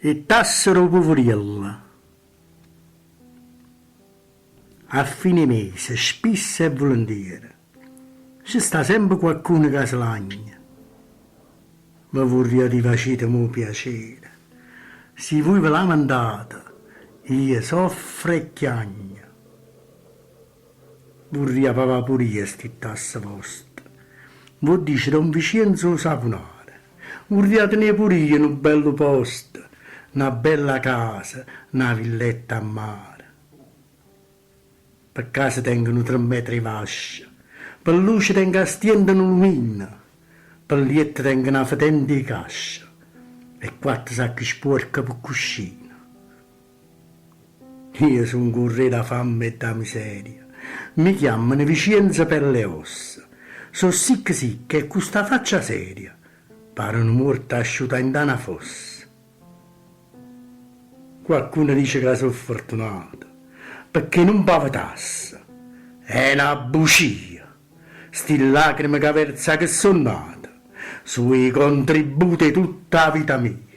E tassero poveriella. A fine mese, spesso e volentieri, ci sta sempre qualcuno che si lagna. Ma vorrei di facete mo piacere. Se voi vi lamentate, io soffro e chiagno. Vorrei pagare pure io sti tasse vostre. Voi dice da un Vicenzo saponare. Vorrei tenere pure io in un bello posto, una bella casa, una villetta a mare. Per casa tengono 3 metri vascia, per luce tengono stiendono lumina, per lietta tengono una fedente di cascia e 4 sacchi sporchi per cuscina. Io sono corre da fame e da miseria, mi chiamano Vicenza per le ossa, so sicca e con sta faccia seria, parano morta asciutta in una fossa. Qualcuno dice che sono fortunato, perché non paga tassa. È una bugia. Sti lacrime che versa che sono nata, sui contributi tutta la vita mia.